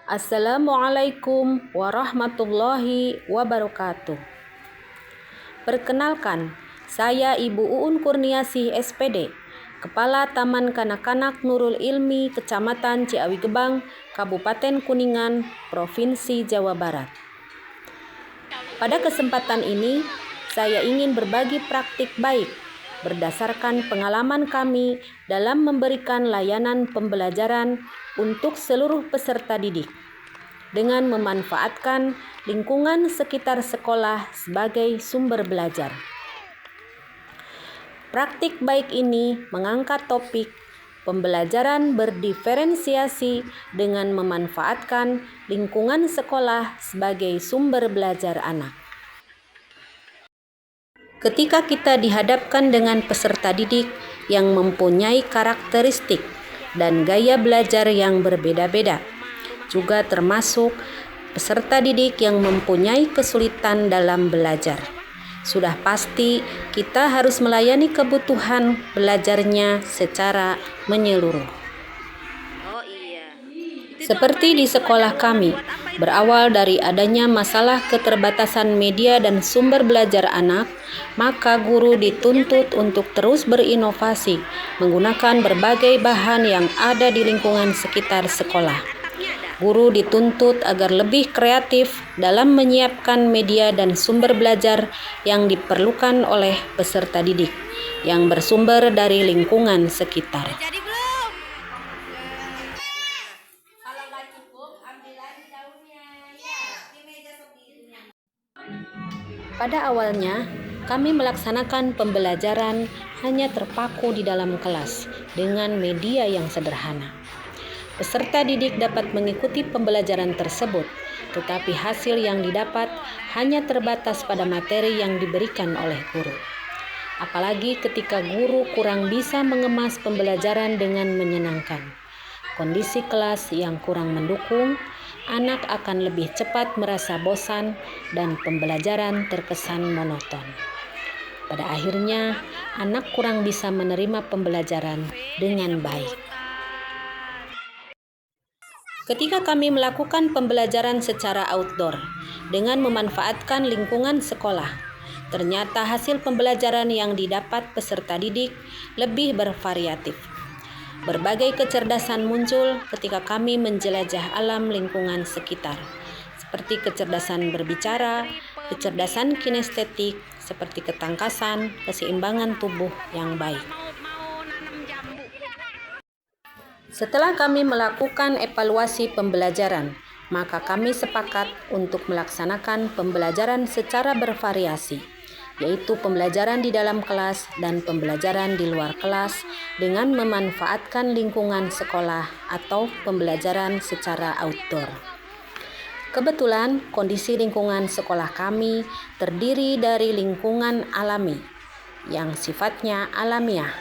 Assalamualaikum warahmatullahi wabarakatuh. Perkenalkan, saya Ibu Uun Kurniasih SPD, Kepala Taman Kanak-kanak Nurul Ilmi, Kecamatan Ciawi Gebang, Kabupaten Kuningan, Provinsi Jawa Barat. Pada kesempatan ini, saya ingin berbagi praktik baik berdasarkan pengalaman kami dalam memberikan layanan pembelajaran untuk seluruh peserta didik dengan memanfaatkan lingkungan sekitar sekolah sebagai sumber belajar. Praktik baik ini mengangkat topik pembelajaran berdiferensiasi dengan memanfaatkan lingkungan sekolah sebagai sumber belajar anak. Ketika kita dihadapkan dengan peserta didik yang mempunyai karakteristik dan gaya belajar yang berbeda-beda, juga termasuk peserta didik yang mempunyai kesulitan dalam belajar, sudah pasti kita harus melayani kebutuhan belajarnya secara menyeluruh. Seperti di sekolah kami, berawal dari adanya masalah keterbatasan media dan sumber belajar anak, maka guru dituntut untuk terus berinovasi menggunakan berbagai bahan yang ada di lingkungan sekitar sekolah. Guru dituntut agar lebih kreatif dalam menyiapkan media dan sumber belajar yang diperlukan oleh peserta didik yang bersumber dari lingkungan sekitar. Pada awalnya, kami melaksanakan pembelajaran hanya terpaku di dalam kelas dengan media yang sederhana. Peserta didik dapat mengikuti pembelajaran tersebut, tetapi hasil yang didapat hanya terbatas pada materi yang diberikan oleh guru. Apalagi ketika guru kurang bisa mengemas pembelajaran dengan menyenangkan. Kondisi kelas yang kurang mendukung, anak akan lebih cepat merasa bosan dan pembelajaran terkesan monoton. Pada akhirnya, anak kurang bisa menerima pembelajaran dengan baik. Ketika kami melakukan pembelajaran secara outdoor dengan memanfaatkan lingkungan sekolah, ternyata hasil pembelajaran yang didapat peserta didik lebih bervariatif. Berbagai kecerdasan muncul ketika kami menjelajah alam lingkungan sekitar, seperti kecerdasan berbicara, kecerdasan kinestetik, seperti ketangkasan, keseimbangan tubuh yang baik. Setelah kami melakukan evaluasi pembelajaran, maka kami sepakat untuk melaksanakan pembelajaran secara bervariasi, yaitu pembelajaran di dalam kelas dan pembelajaran di luar kelas dengan memanfaatkan lingkungan sekolah atau pembelajaran secara outdoor. Kebetulan kondisi lingkungan sekolah kami terdiri dari lingkungan alami yang sifatnya alamiah,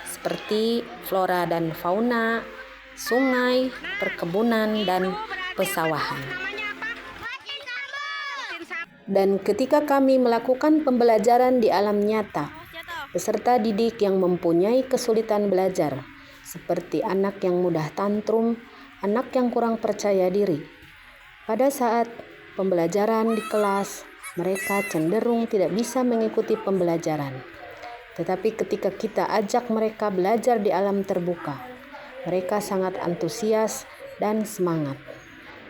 seperti flora dan fauna, sungai, perkebunan, dan pesawahan. Dan ketika kami melakukan pembelajaran di alam nyata, peserta didik yang mempunyai kesulitan belajar, seperti anak yang mudah tantrum, anak yang kurang percaya diri, pada saat pembelajaran di kelas, mereka cenderung tidak bisa mengikuti pembelajaran. Tetapi ketika kita ajak mereka belajar di alam terbuka, mereka sangat antusias dan semangat.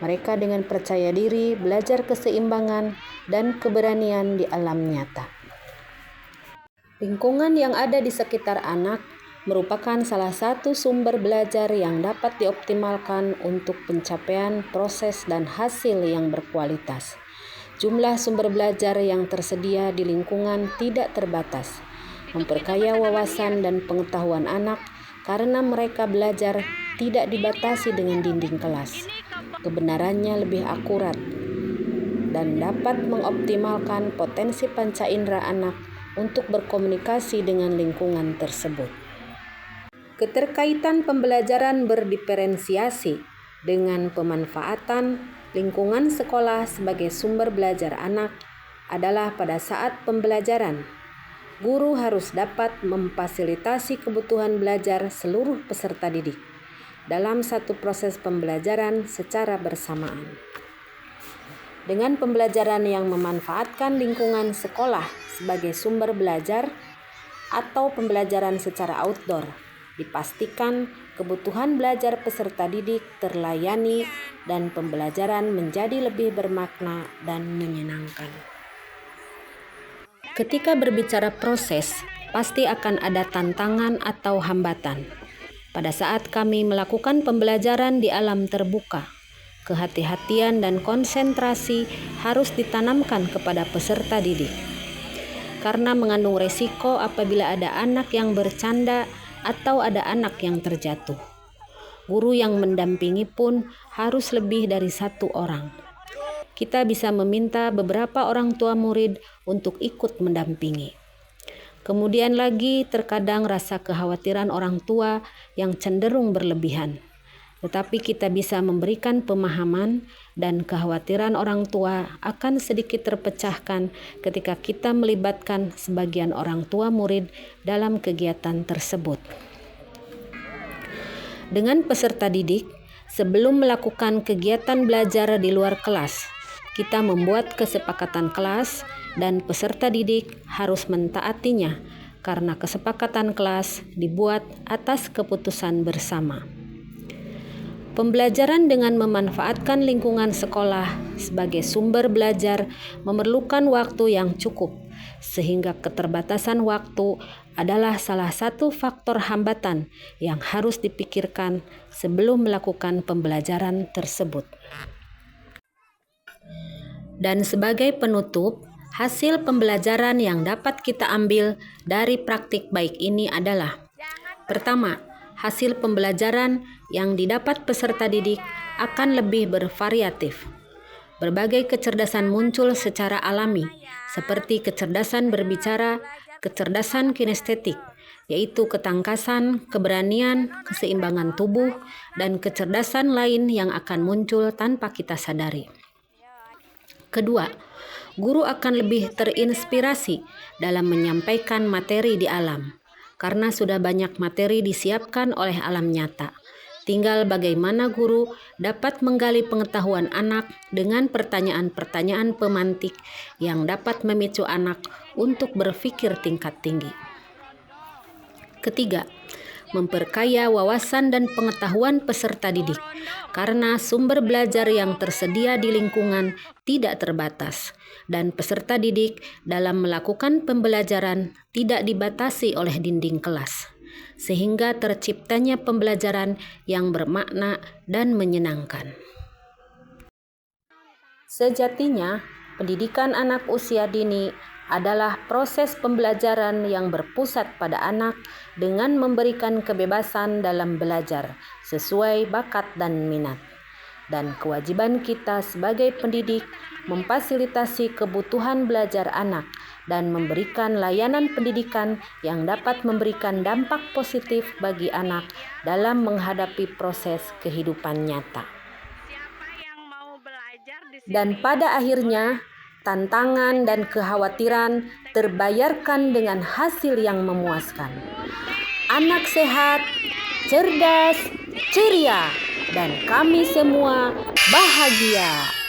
Mereka dengan percaya diri belajar keseimbangan dan keberanian di alam nyata. Lingkungan yang ada di sekitar anak merupakan salah satu sumber belajar yang dapat dioptimalkan untuk pencapaian proses dan hasil yang berkualitas. Jumlah sumber belajar yang tersedia di lingkungan tidak terbatas, memperkaya wawasan dan pengetahuan anak karena mereka belajar tidak dibatasi dengan dinding kelas. Kebenarannya lebih akurat dan dapat mengoptimalkan potensi panca indera anak untuk berkomunikasi dengan lingkungan tersebut. Keterkaitan pembelajaran berdiferensiasi dengan pemanfaatan lingkungan sekolah sebagai sumber belajar anak adalah pada saat pembelajaran, guru harus dapat memfasilitasi kebutuhan belajar seluruh peserta didik. dalam satu proses pembelajaran secara bersamaan. Dengan pembelajaran yang memanfaatkan lingkungan sekolah sebagai sumber belajar atau pembelajaran secara outdoor, dipastikan kebutuhan belajar peserta didik terlayani dan pembelajaran menjadi lebih bermakna dan menyenangkan. Ketika berbicara proses, pasti akan ada tantangan atau hambatan. Pada saat kami melakukan pembelajaran di alam terbuka, kehati-hatian dan konsentrasi harus ditanamkan kepada peserta didik. Karena mengandung resiko apabila ada anak yang bercanda atau ada anak yang terjatuh. Guru yang mendampingi pun harus lebih dari satu orang. Kita bisa meminta beberapa orang tua murid untuk ikut mendampingi. Kemudian lagi terkadang rasa kekhawatiran orang tua yang cenderung berlebihan. Tetapi kita bisa memberikan pemahaman dan kekhawatiran orang tua akan sedikit terpecahkan ketika kita melibatkan sebagian orang tua murid dalam kegiatan tersebut. Dengan peserta didik, sebelum melakukan kegiatan belajar di luar kelas, kita membuat kesepakatan kelas dan peserta didik harus mentaatinya karena kesepakatan kelas dibuat atas keputusan bersama. Pembelajaran dengan memanfaatkan lingkungan sekolah sebagai sumber belajar memerlukan waktu yang cukup, sehingga keterbatasan waktu adalah salah satu faktor hambatan yang harus dipikirkan sebelum melakukan pembelajaran tersebut. Dan sebagai penutup, hasil pembelajaran yang dapat kita ambil dari praktik baik ini adalah: pertama, hasil pembelajaran yang didapat peserta didik akan lebih bervariatif. Berbagai kecerdasan muncul secara alami, seperti kecerdasan berbicara, kecerdasan kinestetik, yaitu ketangkasan, keberanian, keseimbangan tubuh, dan kecerdasan lain yang akan muncul tanpa kita sadari. Kedua, guru akan lebih terinspirasi dalam menyampaikan materi di alam, karena sudah banyak materi disiapkan oleh alam nyata. Tinggal bagaimana guru dapat menggali pengetahuan anak dengan pertanyaan-pertanyaan pemantik yang dapat memicu anak untuk berpikir tingkat tinggi. Ketiga, memperkaya wawasan dan pengetahuan peserta didik, karena sumber belajar yang tersedia di lingkungan tidak terbatas, dan peserta didik dalam melakukan pembelajaran tidak dibatasi oleh dinding kelas, sehingga terciptanya pembelajaran yang bermakna dan menyenangkan. Sejatinya, pendidikan anak usia dini adalah proses pembelajaran yang berpusat pada anak dengan memberikan kebebasan dalam belajar sesuai bakat dan minat. Dan kewajiban kita sebagai pendidik memfasilitasi kebutuhan belajar anak dan memberikan layanan pendidikan yang dapat memberikan dampak positif bagi anak dalam menghadapi proses kehidupan nyata. Dan pada akhirnya, tantangan dan kekhawatiran terbayarkan dengan hasil yang memuaskan. Anak sehat, cerdas, ceria, dan kami semua bahagia.